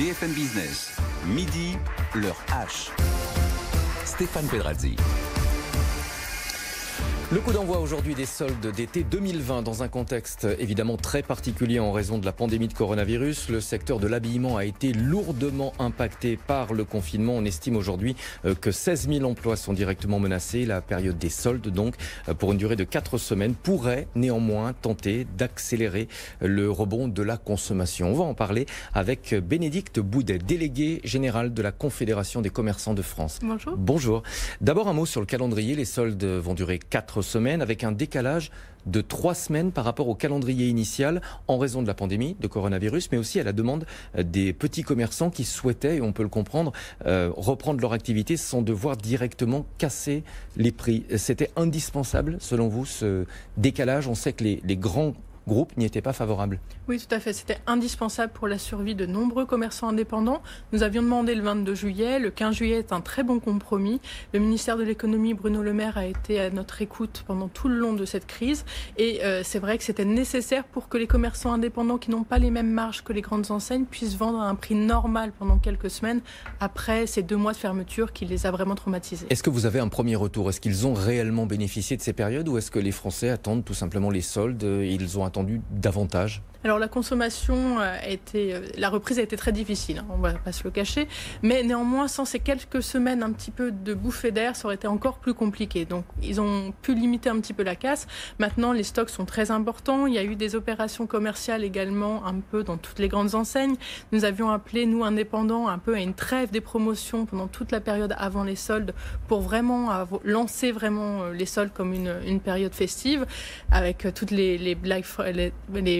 BFM Business, midi, l'heure H. Stéphane Pedrazzi. Le coup d'envoi aujourd'hui des soldes d'été 2020 dans un contexte évidemment très particulier en raison de la pandémie de coronavirus. Le secteur de l'habillement a été lourdement impacté par le confinement. On estime aujourd'hui que 16 000 emplois sont directement menacés. La période des soldes, donc, pour une durée de 4 semaines, pourrait néanmoins tenter d'accélérer le rebond de la consommation. On va en parler avec Bénédicte Boudet, déléguée générale de la Confédération des commerçants de France. Bonjour. Bonjour. D'abord un mot sur le calendrier. Les soldes vont durer 4 semaines avec un décalage de 3 semaines par rapport au calendrier initial en raison de la pandémie de coronavirus, mais aussi à la demande des petits commerçants qui souhaitaient, et on peut le comprendre, reprendre leur activité sans devoir directement casser les prix. C'était indispensable, selon vous, ce décalage? On sait que les grands groupes n'y étaient pas favorables. Oui, tout à fait. C'était indispensable pour la survie de nombreux commerçants indépendants. Nous avions demandé le 22 juillet. Le 15 juillet est un très bon compromis. Le ministère de l'économie, Bruno Le Maire, a été à notre écoute pendant tout le long de cette crise. Et c'est vrai que c'était nécessaire pour que les commerçants indépendants qui n'ont pas les mêmes marges que les grandes enseignes puissent vendre à un prix normal pendant quelques semaines après ces 2 mois de fermeture qui les a vraiment traumatisés. Est-ce que vous avez un premier retour? Est-ce qu'ils ont réellement bénéficié de ces périodes ou est-ce que les Français attendent tout simplement les soldes et ils ont attendu davantage? Alors la consommation la reprise a été très difficile, hein, on ne va pas se le cacher, mais néanmoins sans ces quelques semaines un petit peu de bouffée d'air, ça aurait été encore plus compliqué. Donc ils ont pu limiter un petit peu la casse. Maintenant les stocks sont très importants, il y a eu des opérations commerciales également un peu dans toutes les grandes enseignes. Nous avions appelé, nous indépendants, un peu à une trêve des promotions pendant toute la période avant les soldes pour vraiment lancer vraiment les soldes comme une période festive avec toutes les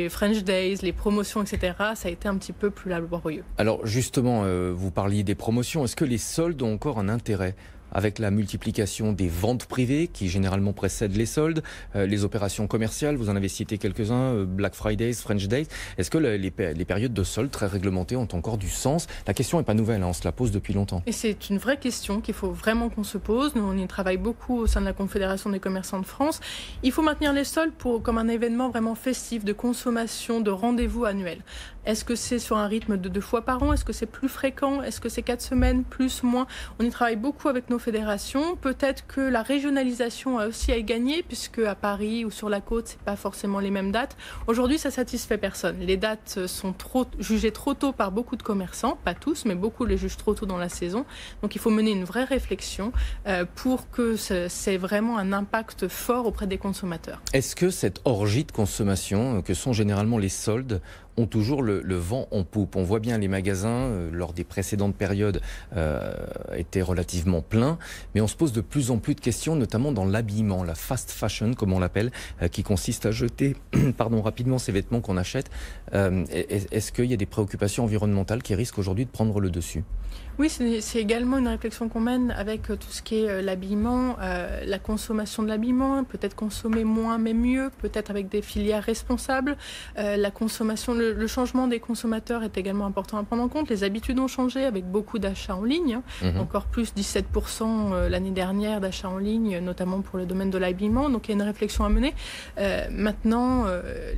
French Day, les promotions, etc. Ça a été un petit peu plus laborieux. Alors justement, vous parliez des promotions. Est-ce que les soldes ont encore un intérêt avec la multiplication des ventes privées qui généralement précèdent les soldes, les opérations commerciales, vous en avez cité quelques-uns, Black Fridays, French Days. Est-ce que les périodes de soldes très réglementées ont encore du sens? La question n'est pas nouvelle, hein, on se la pose depuis longtemps. Et c'est une vraie question qu'il faut vraiment qu'on se pose. Nous, on y travaille beaucoup au sein de la Confédération des commerçants de France. Il faut maintenir les soldes comme un événement vraiment festif, de consommation, de rendez-vous annuel. Est-ce que c'est sur un rythme de 2 fois par an? Est-ce que c'est plus fréquent? Est-ce que c'est 4 semaines, plus, moins? On y travaille beaucoup avec nos fédérations. Peut-être que la régionalisation a aussi à y gagner, puisque à Paris ou sur la côte, c'est pas forcément les mêmes dates. Aujourd'hui, ça satisfait personne. Les dates sont jugées trop tôt par beaucoup de commerçants, pas tous, mais beaucoup les jugent trop tôt dans la saison. Donc il faut mener une vraie réflexion pour que c'est vraiment un impact fort auprès des consommateurs. Est-ce que cette orgie de consommation, que sont généralement les soldes, ont toujours le vent en poupe? On voit bien les magasins, lors des précédentes périodes, étaient relativement pleins, mais on se pose de plus en plus de questions, notamment dans l'habillement, la fast fashion, comme on l'appelle, qui consiste à jeter rapidement ces vêtements qu'on achète. Est-ce qu'il y a des préoccupations environnementales qui risquent aujourd'hui de prendre le dessus? Oui, c'est également une réflexion qu'on mène avec tout ce qui est l'habillement, la consommation de l'habillement, peut-être consommer moins mais mieux, peut-être avec des filières responsables. La consommation, le changement des consommateurs est également important à prendre en compte. Les habitudes ont changé avec beaucoup d'achats en ligne, encore plus 17% l'année dernière d'achats en ligne, notamment pour le domaine de l'habillement. Donc il y a une réflexion à mener. Maintenant,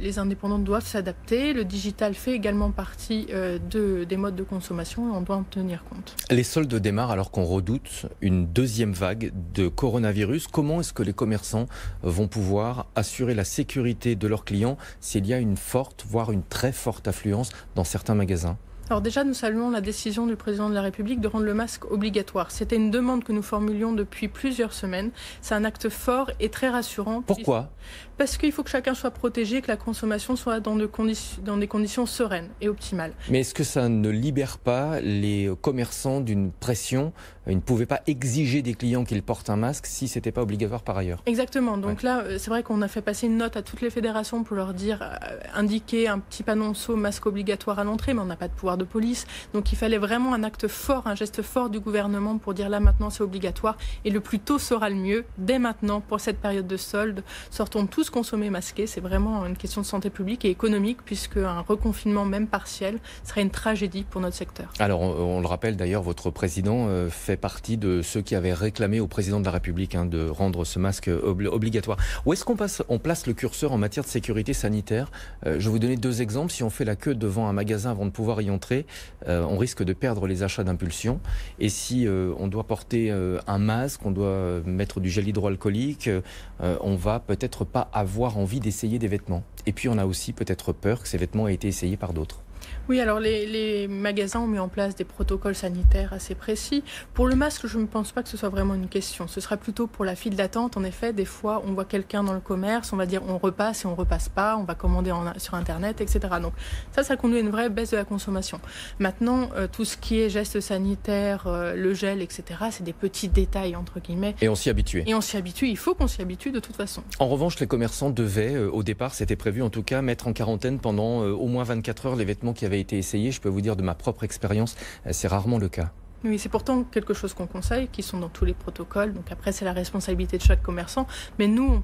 les indépendants doivent s'adapter. Le digital fait également partie des modes de consommation et on doit en tenir compte. Les soldes démarrent alors qu'on redoute une deuxième vague de coronavirus. Comment est-ce que les commerçants vont pouvoir assurer la sécurité de leurs clients s'il y a une forte, voire une très forte affluence dans certains magasins? Alors déjà, nous saluons la décision du président de la République de rendre le masque obligatoire. C'était une demande que nous formulions depuis plusieurs semaines. C'est un acte fort et très rassurant. Pourquoi? Parce qu'il faut que chacun soit protégé, que la consommation soit dans des conditions sereines et optimales. Mais est-ce que ça ne libère pas les commerçants d'une pression? Ils ne pouvaient pas exiger des clients qu'ils portent un masque si ce n'était pas obligatoire par ailleurs. Exactement. Donc là, c'est vrai qu'on a fait passer une note à toutes les fédérations pour leur dire, indiquer un petit panonceau masque obligatoire à l'entrée, mais on n'a pas de pouvoir de police. Donc il fallait vraiment un acte fort, un geste fort du gouvernement pour dire là maintenant c'est obligatoire et le plus tôt sera le mieux. Dès maintenant, pour cette période de solde, sortons tous consommer masqués. C'est vraiment une question de santé publique et économique puisque un reconfinement même partiel serait une tragédie pour notre secteur. Alors on le rappelle d'ailleurs, votre président fait partie de ceux qui avaient réclamé au président de la République de rendre ce masque obligatoire. Où est-ce qu'on place le curseur en matière de sécurité sanitaire? Je vais vous donner 2 exemples. Si on fait la queue devant un magasin avant de pouvoir y entrer, rentrée, on risque de perdre les achats d'impulsion. Et si on doit porter un masque, on doit mettre du gel hydroalcoolique, on va peut-être pas avoir envie d'essayer des vêtements. Et puis on a aussi peut-être peur que ces vêtements aient été essayés par d'autres. Oui, alors les magasins ont mis en place des protocoles sanitaires assez précis. Pour le masque, je ne pense pas que ce soit vraiment une question. Ce sera plutôt pour la file d'attente. En effet, des fois, on voit quelqu'un dans le commerce, on va dire on repasse et on repasse pas, on va commander sur Internet, etc. Donc ça conduit à une vraie baisse de la consommation. Maintenant, tout ce qui est gestes sanitaires, le gel, etc., c'est des petits détails, entre guillemets. Et on s'y habitue. Et on s'y habitue, il faut qu'on s'y habitue de toute façon. En revanche, les commerçants devaient, au départ, c'était prévu en tout cas, mettre en quarantaine pendant au moins 24 heures les vêtements qui avaient été essayés. Je peux vous dire de ma propre expérience, c'est rarement le cas. Oui, c'est pourtant quelque chose qu'on conseille, qui sont dans tous les protocoles. Donc après, c'est la responsabilité de chaque commerçant. Mais nous,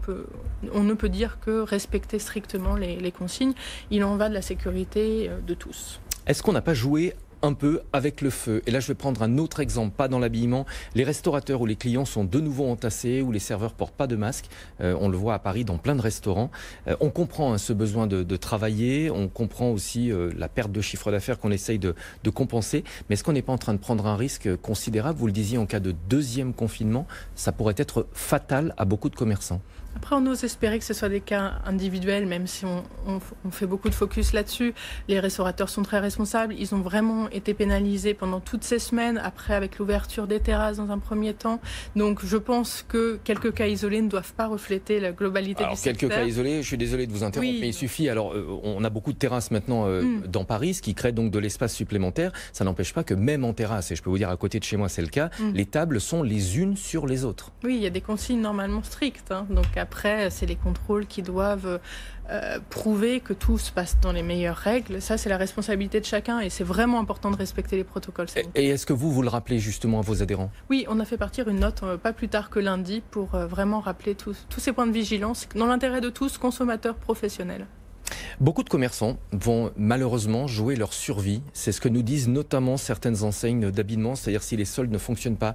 on ne peut dire que respecter strictement les consignes. Il en va de la sécurité de tous. Est-ce qu'on n'a pas joué un peu avec le feu? Et là, je vais prendre un autre exemple, pas dans l'habillement. Les restaurateurs où les clients sont de nouveau entassés, où les serveurs portent pas de masque. On le voit à Paris dans plein de restaurants. On comprend ce besoin de travailler. On comprend aussi la perte de chiffre d'affaires qu'on essaye de compenser. Mais est-ce qu'on n'est pas en train de prendre un risque considérable? Vous le disiez, en cas de deuxième confinement, ça pourrait être fatal à beaucoup de commerçants. Après, on ose espérer que ce soit des cas individuels, même si on fait beaucoup de focus là-dessus. Les restaurateurs sont très responsables. Ils ont vraiment été pénalisés pendant toutes ces semaines, après avec l'ouverture des terrasses dans un premier temps. Donc je pense que quelques cas isolés ne doivent pas refléter la globalité du secteur. Quelques cas isolés, je suis désolé de vous interrompre, mais il suffit. Alors, on a beaucoup de terrasses maintenant dans Paris, ce qui crée donc de l'espace supplémentaire. Ça n'empêche pas que même en terrasse, et je peux vous dire à côté de chez moi c'est le cas, les tables sont les unes sur les autres. Oui, il y a des consignes normalement strictes. Donc après, c'est les contrôles qui doivent prouver que tout se passe dans les meilleures règles. Ça, c'est la responsabilité de chacun et c'est vraiment important de respecter les protocoles sanitaires. Et est-ce que vous le rappelez justement à vos adhérents? Oui, on a fait partir une note pas plus tard que lundi pour vraiment rappeler tous ces points de vigilance dans l'intérêt de tous, consommateurs, professionnels. Beaucoup de commerçants vont malheureusement jouer leur survie. C'est ce que nous disent notamment certaines enseignes d'habillement. C'est-à-dire si les soldes ne fonctionnent pas,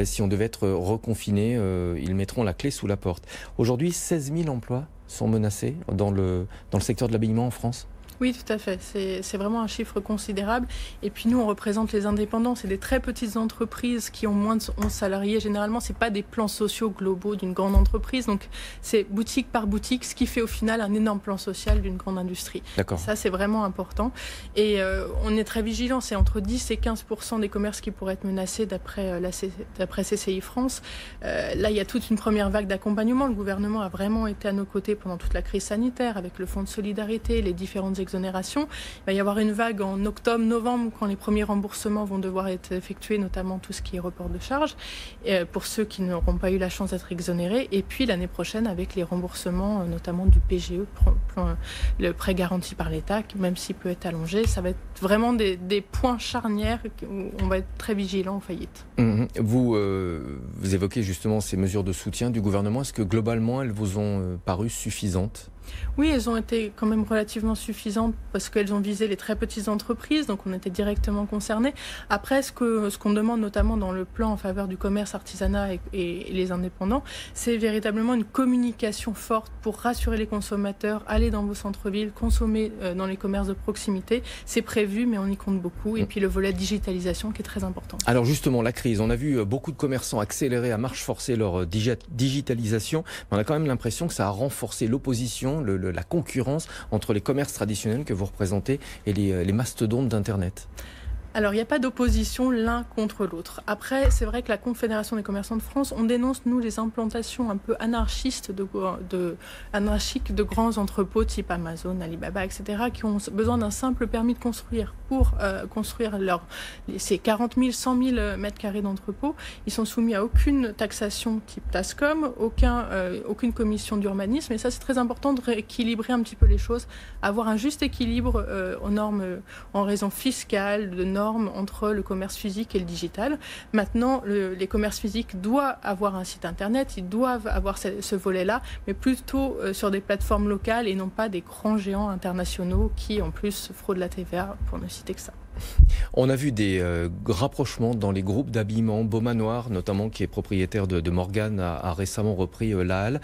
si on devait être reconfiné, ils mettront la clé sous la porte. Aujourd'hui, 16 000 emplois sont menacés dans le secteur de l'habillement en France. Oui, tout à fait. C'est vraiment un chiffre considérable. Et puis nous, on représente les indépendants. C'est des très petites entreprises qui ont moins de 11 salariés. Généralement, ce n'est pas des plans sociaux globaux d'une grande entreprise. Donc, c'est boutique par boutique, ce qui fait au final un énorme plan social d'une grande industrie. D'accord. Ça, c'est vraiment important. Et on est très vigilants. C'est entre 10 et 15% des commerces qui pourraient être menacés d'après CCI France. Là, il y a toute une première vague d'accompagnement. Le gouvernement a vraiment été à nos côtés pendant toute la crise sanitaire avec le fonds de solidarité, les différentes exonération. Il va y avoir une vague en octobre-novembre quand les premiers remboursements vont devoir être effectués, notamment tout ce qui est report de charges, pour ceux qui n'auront pas eu la chance d'être exonérés. Et puis l'année prochaine avec les remboursements, notamment du PGE, le prêt garanti par l'État, qui même s'il peut être allongé, ça va être vraiment des points charnières où on va être très vigilant aux faillites. Vous évoquez justement ces mesures de soutien du gouvernement. Est-ce que globalement elles vous ont paru suffisantes ? Oui, elles ont été quand même relativement suffisantes parce qu'elles ont visé les très petites entreprises, donc on était directement concernés. Après, ce qu'on demande notamment dans le plan en faveur du commerce, artisanat et les indépendants, c'est véritablement une communication forte pour rassurer les consommateurs, aller dans vos centres-villes, consommer dans les commerces de proximité. C'est prévu, mais on y compte beaucoup. Et puis le volet digitalisation qui est très important. Alors justement, la crise, on a vu beaucoup de commerçants accélérer à marche forcée leur digitalisation, mais on a quand même l'impression que ça a renforcé l'opposition, la concurrence entre les commerces traditionnels que vous représentez et les mastodontes d'Internet. Alors, il n'y a pas d'opposition l'un contre l'autre. Après, c'est vrai que la Confédération des commerçants de France, on dénonce, nous, les implantations un peu anarchistes anarchiques de grands entrepôts type Amazon, Alibaba, etc., qui ont besoin d'un simple permis de construire pour construire ces 40 000, 100 000 mètres carrés d'entrepôts. Ils sont soumis à aucune taxation type TASCOM, aucune commission d'urbanisme. Et ça, c'est très important de rééquilibrer un petit peu les choses, avoir un juste équilibre aux normes, en raison fiscale, de normes entre le commerce physique et le digital. Maintenant, les commerces physiques doivent avoir un site internet, ils doivent avoir ce volet-là, mais plutôt sur des plateformes locales et non pas des grands géants internationaux qui, en plus, fraudent la TVA, pour ne citer que ça. On a vu des rapprochements dans les groupes d'habillement. Beaumanoir, notamment, qui est propriétaire de Morgane, a récemment repris la halle.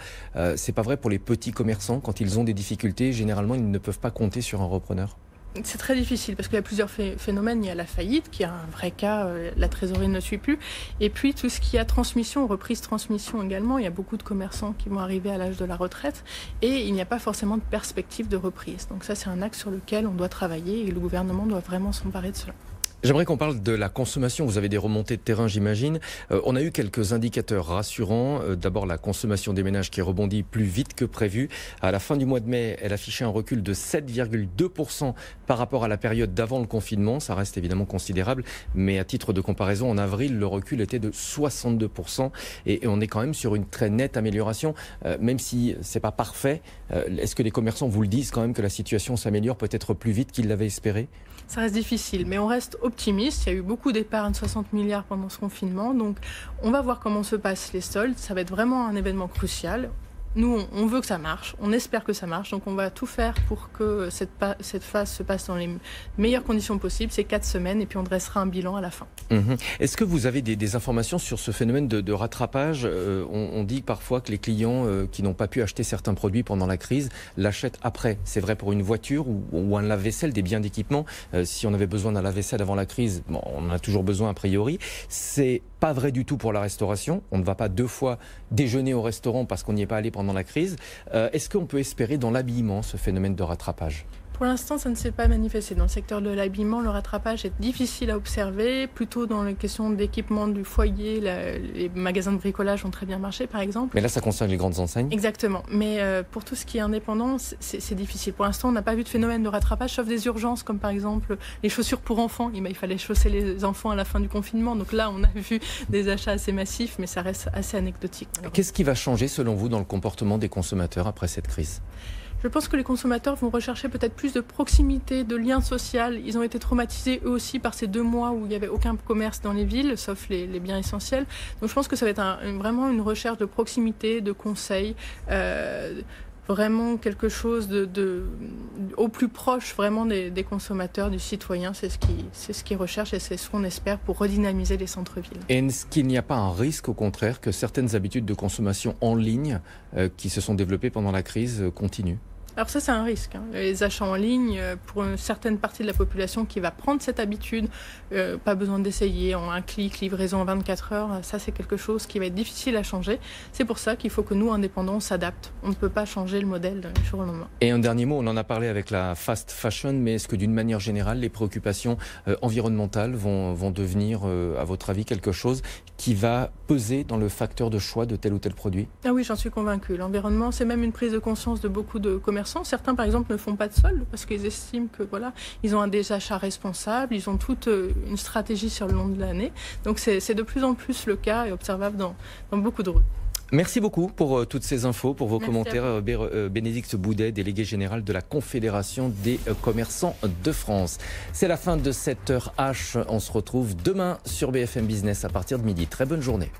C'est pas vrai pour les petits commerçants. Quand ils ont des difficultés, généralement, ils ne peuvent pas compter sur un repreneur. C'est très difficile parce qu'il y a plusieurs phénomènes. Il y a la faillite, qui est un vrai cas, la trésorerie ne suit plus. Et puis tout ce qui est transmission, reprise-transmission également. Il y a beaucoup de commerçants qui vont arriver à l'âge de la retraite et il n'y a pas forcément de perspective de reprise. Donc ça, c'est un axe sur lequel on doit travailler et le gouvernement doit vraiment s'emparer de cela. J'aimerais qu'on parle de la consommation. Vous avez des remontées de terrain, j'imagine. On a eu quelques indicateurs rassurants. D'abord, la consommation des ménages qui rebondit plus vite que prévu. À la fin du mois de mai, elle affichait un recul de 7,2% par rapport à la période d'avant le confinement. Ça reste évidemment considérable. Mais à titre de comparaison, en avril, le recul était de 62%. Et on est quand même sur une très nette amélioration. Même si c'est pas parfait, est-ce que les commerçants vous le disent quand même que la situation s'améliore peut-être plus vite qu'ils l'avaient espéré ? Ça reste difficile, mais on reste optimiste. Il y a eu beaucoup d'épargne, 60 milliards pendant ce confinement. Donc, on va voir comment se passent les soldes. Ça va être vraiment un événement crucial. Nous, on veut que ça marche, on espère que ça marche, donc on va tout faire pour que cette phase se passe dans les meilleures conditions possibles, c'est 4 semaines, et puis on dressera un bilan à la fin. Est-ce que vous avez des informations sur ce phénomène de rattrapage ? On dit parfois que les clients qui n'ont pas pu acheter certains produits pendant la crise l'achètent après. C'est vrai pour une voiture ou un lave-vaisselle, des biens d'équipement. Si on avait besoin d'un lave-vaisselle avant la crise, bon, on en a toujours besoin a priori. C'est pas vrai du tout pour la restauration. On ne va pas 2 fois déjeuner au restaurant parce qu'on n'y est pas allé pendant la crise. Est-ce qu'on peut espérer dans l'habillement ce phénomène de rattrapage ? Pour l'instant, ça ne s'est pas manifesté. Dans le secteur de l'habillement, le rattrapage est difficile à observer. Plutôt dans les questions d'équipement du foyer, les magasins de bricolage ont très bien marché, par exemple. Mais là, ça concerne les grandes enseignes ? Exactement. Mais pour tout ce qui est indépendant, c'est difficile. Pour l'instant, on n'a pas vu de phénomène de rattrapage, sauf des urgences, comme par exemple les chaussures pour enfants. Il fallait chausser les enfants à la fin du confinement. Donc là, on a vu des achats assez massifs, mais ça reste assez anecdotique. Qu'est-ce qui va changer, selon vous, dans le comportement des consommateurs après cette crise ? Je pense que les consommateurs vont rechercher peut-être plus de proximité, de lien social. Ils ont été traumatisés eux aussi par ces 2 mois où il n'y avait aucun commerce dans les villes, sauf les biens essentiels. Donc je pense que ça va être vraiment une recherche de proximité, de conseils, vraiment quelque chose au plus proche vraiment des consommateurs, du citoyen. C'est ce qu'ils recherchent et c'est ce qu'on espère pour redynamiser les centres-villes. Et est-ce qu'il n'y a pas un risque, au contraire, que certaines habitudes de consommation en ligne qui se sont développées pendant la crise continuent ? Alors ça, c'est un risque. Les achats en ligne, pour une certaine partie de la population qui va prendre cette habitude, pas besoin d'essayer en un clic, livraison en 24 heures, ça c'est quelque chose qui va être difficile à changer. C'est pour ça qu'il faut que nous, indépendants, on s'adapte. On ne peut pas changer le modèle du jour au lendemain. Et un dernier mot, on en a parlé avec la fast fashion, mais est-ce que d'une manière générale, les préoccupations environnementales vont devenir, à votre avis, quelque chose qui va peser dans le facteur de choix de tel ou tel produit ? Ah oui, j'en suis convaincue. L'environnement, c'est même une prise de conscience de beaucoup de commerçants. Certains, par exemple, ne font pas de solde parce qu'ils estiment que ils ont des achats responsables, ils ont toute une stratégie sur le long de l'année. Donc c'est de plus en plus le cas et observable dans beaucoup de rues. Merci beaucoup pour toutes ces infos, pour vos commentaires. Bénédicte Boudet, déléguée générale de la Confédération des commerçants de France. C'est la fin de cette heure H. On se retrouve demain sur BFM Business à partir de midi. Très bonne journée.